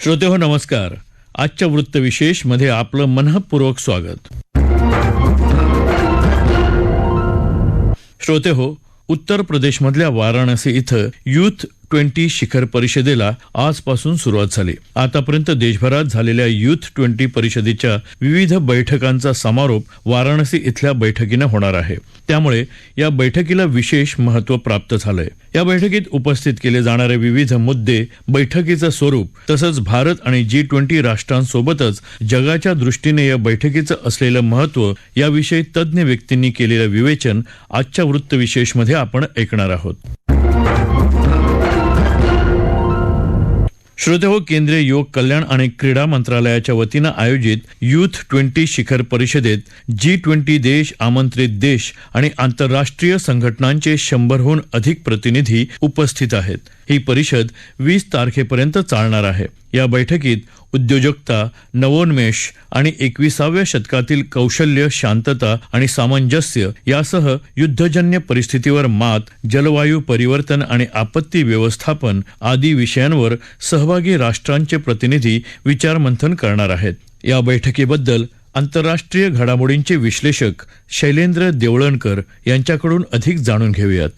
श्रोतेहो नमस्कार. आजच्या वृत्तविशेष मध्ये आपलं मनःपूर्वक स्वागत. श्रोतेहो, उत्तर प्रदेशमधल्या वाराणसी इथं यूथ 20 शिखर परिषदेला आजपासून सुरुवात झाली. आतापर्यंत देशभरात झालेल्या यूथ 20 परिषदेच्या विविध बैठकांचा समारोप वाराणसी इथल्या बैठकीनं होणार आहे. त्यामुळे या बैठकीला विशेष महत्त्व प्राप्त झालंय. या बैठकीत उपस्थित केले जाणारे विविध मुद्दे, बैठकीचं स्वरूप तसंच भारत आणि G20 राष्ट्रांसोबतच जगाच्या दृष्टीने या बैठकीचं असलेलं महत्त्व याविषयी तज्ज्ञ व्यक्तींनी केलेलं विवेचन आजच्या वृत्तविशेषमध्ये आपण ऐकणार आहोत. श्रोतेहो, केंद्रीय युवक कल्याण आणि क्रीडा मंत्रालयाच्या वतीनं आयोजित यूथ 20 शिखर परिषदेत G20 देश, आमंत्रित देश आणि आंतरराष्ट्रीय संघटनांचे 100हून अधिक प्रतिनिधी उपस्थित आहेत. ही परिषद 20 तारखेपर्यंत चालणार आहे. या बैठकीत उद्योजकता, नवोन्मेष आणि 21व्या शतकातील कौशल्य, शांतता आणि सामंजस्य यासह युद्धजन्य परिस्थितीवर मात, जलवायू परिवर्तन आणि आपत्ती व्यवस्थापन आदी विषयांवर सहभागी राष्ट्रांचे प्रतिनिधी विचारमंथन करणार आहेत. या बैठकीबद्दल आंतरराष्ट्रीय घडामोडींचे विश्लेषक शैलेंद्र देवळणकर यांच्याकडून अधिक जाणून घेऊयात.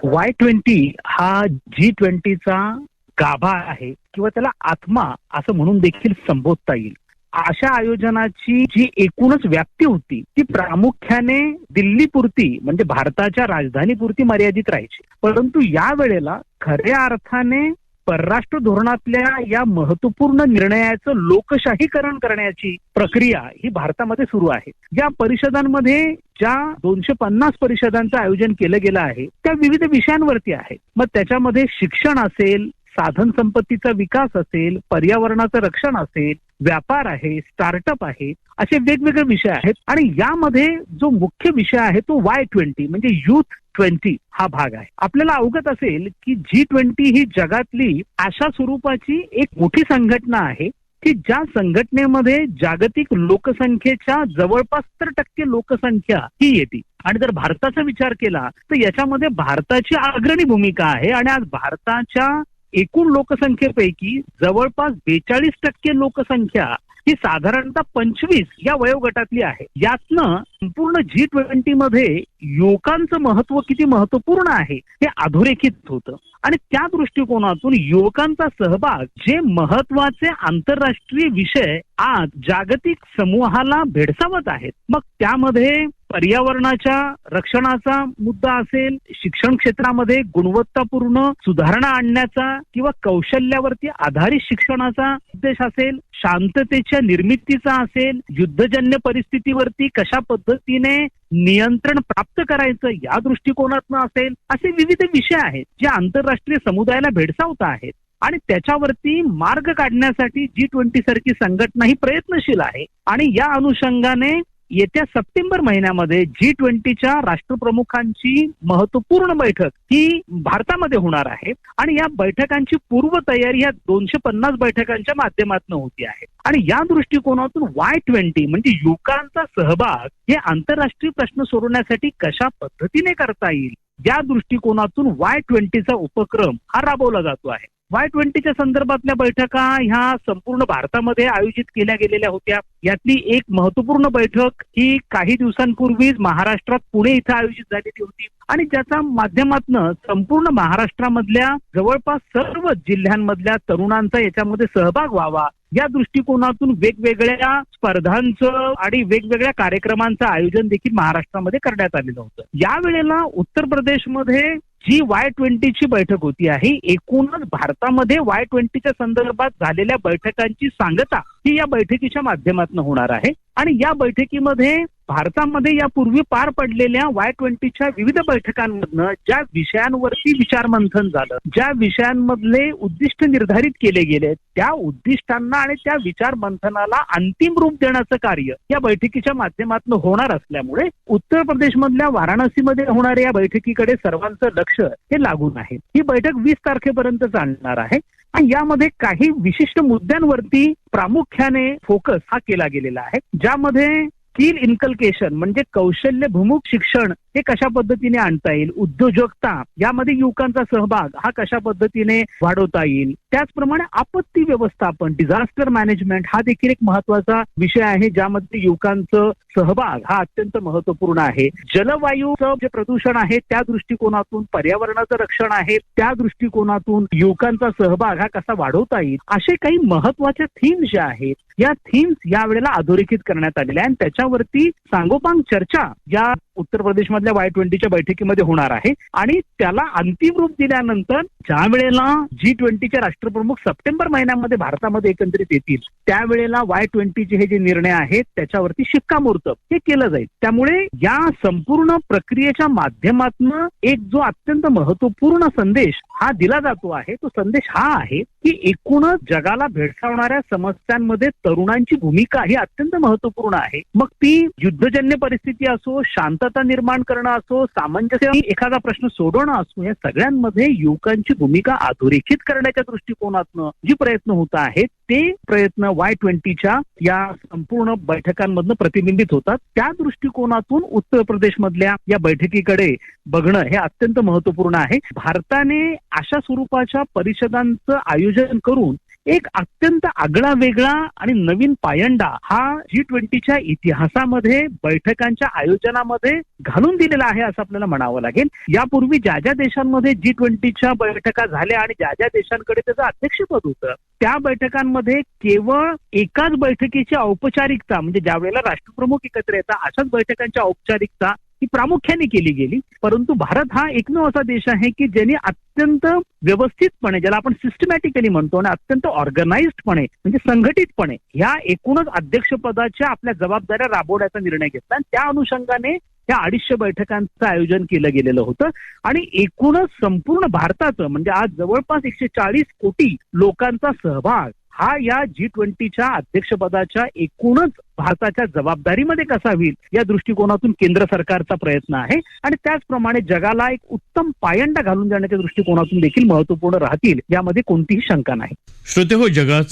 Y20 हा G20चा गाभा आहे किंवा त्याला आत्मा असं म्हणून देखील संबोधता येईल. अशा आयोजनाची जी एकूणच व्याप्ती होती ती प्रामुख्याने दिल्लीपुरती म्हणजे भारताच्या राजधानीपुरती मर्यादित राहायची. परंतु या वेळेला खऱ्या अर्थाने परराष्ट्र धोरणातल्या या महत्वपूर्ण निर्णयाचं लोकशाहीकरण करण्याची प्रक्रिया ही भारतामध्ये सुरू आहे. या परिषदांमध्ये ज्या 250 परिषदांचं आयोजन केलं गेलं आहे त्या विविध विषयांवरती आहे. मग त्याच्यामध्ये शिक्षण असेल, साधन संपत्तीचा विकास असेल, पर्यावरणाचं रक्षण असेल, व्यापार आहे, स्टार्टअप आहे, असे वेगवेगळे विषय आहेत. आणि यामध्ये जो मुख्य विषय आहे तो Y20 म्हणजे यूथ 20 हा भाग आहे. आपल्याला अवगत असेल की G20 ही जगातली अशा स्वरूपाची एक मोठी संघटना आहे की ज्या संघटनेमध्ये जागतिक लोकसंख्येच्या जवळपास 70% लोकसंख्या ही येते. आणि जर भारताचा विचार केला तर याच्यामध्ये भारताची अग्रणी भूमिका आहे. आणि आज भारताच्या एकूण लोकसंख्येपैकी जवळपास 42% लोकसंख्या ही साधारणतः 25 या वयोगटातली आहे. यातनं संपूर्ण G20 मध्ये युवकांचं महत्व किती महत्वपूर्ण आहे हे अधोरेखित होतं. आणि त्या दृष्टिकोनातून युवकांचा सहभाग जे महत्वाचे आंतरराष्ट्रीय विषय आज जागतिक समूहाला भेडसावत आहेत. मग त्यामध्ये पर्यावरणाच्या रक्षणाचा मुद्दा असेल, शिक्षण क्षेत्रामध्ये गुणवत्तापूर्ण सुधारणा आणण्याचा किंवा कौशल्यावरती आधारित शिक्षणाचा उद्देश असेल, शांततेच्या निर्मितीचा असेल, युद्धजन्य परिस्थितीवरती कशा पद्धतीने नियंत्रण प्राप्त करायचं या दृष्टिकोनातून असेल, असे विविध विषय आहेत जे आंतरराष्ट्रीय समुदायाला भेडसावत आहेत. आणि त्याच्यावरती मार्ग काढण्यासाठी G20 सारखी संघटना ही प्रयत्नशील आहे. आणि या अनुषंगाने येत्या सप्टेंबर महिन्यामध्ये G20च्या राष्ट्रप्रमुखांची महत्वपूर्ण बैठक ही भारतामध्ये होणार आहे. आणि या बैठकांची पूर्वतयारी या 250 बैठकांच्या माध्यमातून होती आहे. आणि या दृष्टिकोनातून Y20 म्हणजे युवकांचा सहभाग हे आंतरराष्ट्रीय प्रश्न सोडवण्यासाठी कशा पद्धतीने करता येईल या दृष्टिकोनातून Y20चा उपक्रम हा राबवला जातो आहे. Y20च्या संदर्भातल्या बैठका ह्या संपूर्ण भारतामध्ये आयोजित केल्या गेलेल्या होत्या. यातली एक महत्वपूर्ण बैठक ही काही दिवसांपूर्वीच महाराष्ट्रात पुणे इथं आयोजित झालेली होती. आणि ज्याच्या माध्यमातून संपूर्ण महाराष्ट्रामधल्या जवळपास सर्व जिल्ह्यांमधल्या तरुणांचा याच्यामध्ये सहभाग व्हावा या दृष्टिकोनातून वेगवेगळ्या स्पर्धांचं आणि वेगवेगळ्या कार्यक्रमांचं आयोजन देखील महाराष्ट्रामध्ये करण्यात आलेलं होतं. यावेळेला उत्तर प्रदेशमध्ये जी Y20ची बैठक होती आहे एकूणच भारतामध्ये Y20च्या संदर्भात झालेल्या बैठकांची सांगता ही या बैठकीच्या माध्यमातून होणार आहे. आणि या बैठकीमध्ये भारतामध्ये यापूर्वी पार पडलेल्या Y20च्या विविध बैठकांमधनं ज्या विषयांवरती विचारमंथन झालं, ज्या विषयांमधले उद्दिष्ट निर्धारित केले गेले त्या उद्दिष्टांना आणि त्या विचारमंथनाला अंतिम रूप देण्याचं कार्य या बैठकीच्या माध्यमातून होणार असल्यामुळे उत्तर प्रदेशमधल्या वाराणसीमध्ये होणाऱ्या या बैठकीकडे सर्वांचं लक्ष हे लागून आहे. ही बैठक 20 तारखेपर्यंत चालणार आहे. आणि यामध्ये काही विशिष्ट मुद्द्यांवरती प्रामुख्याने फोकस हा केला गेलेला आहे, ज्यामध्ये स्किल इन्कल्केशन म्हणजे कौशल्यभिमुख शिक्षण हे कशा पद्धतीने आणता येईल, उद्योजकता यामध्ये युवकांचा सहभाग हा कशा पद्धतीने वाढवता येईल, त्याचप्रमाणे आपत्ती व्यवस्थापन, डिझास्टर मॅनेजमेंट हा देखील एक महत्वाचा विषय आहे, ज्यामध्ये युवकांचं सहभाग हा अत्यंत महत्वपूर्ण आहे. जलवायूचं जे प्रदूषण आहे त्या दृष्टिकोनातून, पर्यावरणाचं रक्षण आहे त्या दृष्टिकोनातून युवकांचा सहभाग हा कसा वाढवता येईल, असे काही महत्वाच्या थीम्स ज्या आहेत या थीम्स यावेळेला अधोरेखित करण्यात आलेल्या आहे आणि त्याच्यावरती सांगोपांग चर्चा या उत्तर प्रदेशमधल्या Y20च्या बैठकीमध्ये होणार आहे. आणि त्याला अंतिम रूप दिल्यानंतर ज्या वेळेला G20चे राष्ट्रप्रमुख सप्टेंबर महिन्यामध्ये भारतामध्ये एकत्रित येतील त्यावेळेला Y20चे हे जे निर्णय आहेत त्याच्यावरती शिक्कामोर्तब हे केलं जाईल. त्यामुळे या संपूर्ण प्रक्रियेच्या माध्यमातून एक जो अत्यंत महत्वपूर्ण संदेश हा दिला जातो आहे, तो संदेश हा आहे की एकूणच जगाला भेडसावणाऱ्या समस्यांमध्ये तरुणांची भूमिका ही अत्यंत महत्वपूर्ण आहे. मग ती युद्धजन्य परिस्थिती असो, शांतता निर्माण करणं असो, सामंजस्य एखादा प्रश्न सोडवणं असो, या सगळ्यांमध्ये युवकांची भूमिका अधोरेखित करण्याच्या दृष्टिकोनातून जी प्रयत्न होत आहेत ते प्रयत्न Y20च्या या संपूर्ण बैठकांमधनं प्रतिबिंबित होतात. त्या दृष्टिकोनातून उत्तर प्रदेशमधल्या या बैठकीकडे बघणं हे अत्यंत महत्वपूर्ण आहे. भारताने अशा स्वरूपाच्या परिषदांचं आयोजन करून एक अत्यंत आगळा वेगळा आणि नवीन पायंडा हा G20च्या इतिहासामध्ये बैठकांच्या आयोजनामध्ये घालून दिलेला आहे असं आपल्याला म्हणावं लागेल. यापूर्वी ज्या ज्या देशांमध्ये G20च्या बैठका झाल्या आणि ज्या ज्या देशांकडे त्याचं अध्यक्षपद होतं त्या बैठकांमध्ये केवळ एकाच बैठकीची औपचारिकता, म्हणजे ज्या वेळेला राष्ट्रप्रमुख एकत्र येतात अशाच बैठकांची औपचारिकता ही प्रामुख्याने केली गेली. परंतु भारत हा एकमेव असा देश आहे की ज्यांनी अत्यंत व्यवस्थितपणे, ज्याला आपण सिस्टमॅटिकली म्हणतो आणि अत्यंत ऑर्गनाइज्डपणे म्हणजे संघटितपणे ह्या एकूणच अध्यक्षपदाच्या आपल्या जबाबदाऱ्या राबवण्याचा निर्णय घेतला आणि त्या अनुषंगाने या 250 बैठकांचं आयोजन केलं गेलेलं होतं. आणि एकूणच संपूर्ण भारताचं म्हणजे आज जवळपास 140 कोटी लोकांचा सहभाग हा या G20च्या अध्यक्षपदाच्या एकूणच भारताच्या जबाबदारीमध्ये कसा होईल या दृष्टिकोनातून केंद्र सरकारचा प्रयत्न आहे. आणि त्याचप्रमाणे जगाला एक उत्तम पायंडा घालून देण्याच्या दृष्टिकोनातून देखील महत्वपूर्ण राहतील, यामध्ये कोणतीही शंका नाही. श्रोते हो, जगात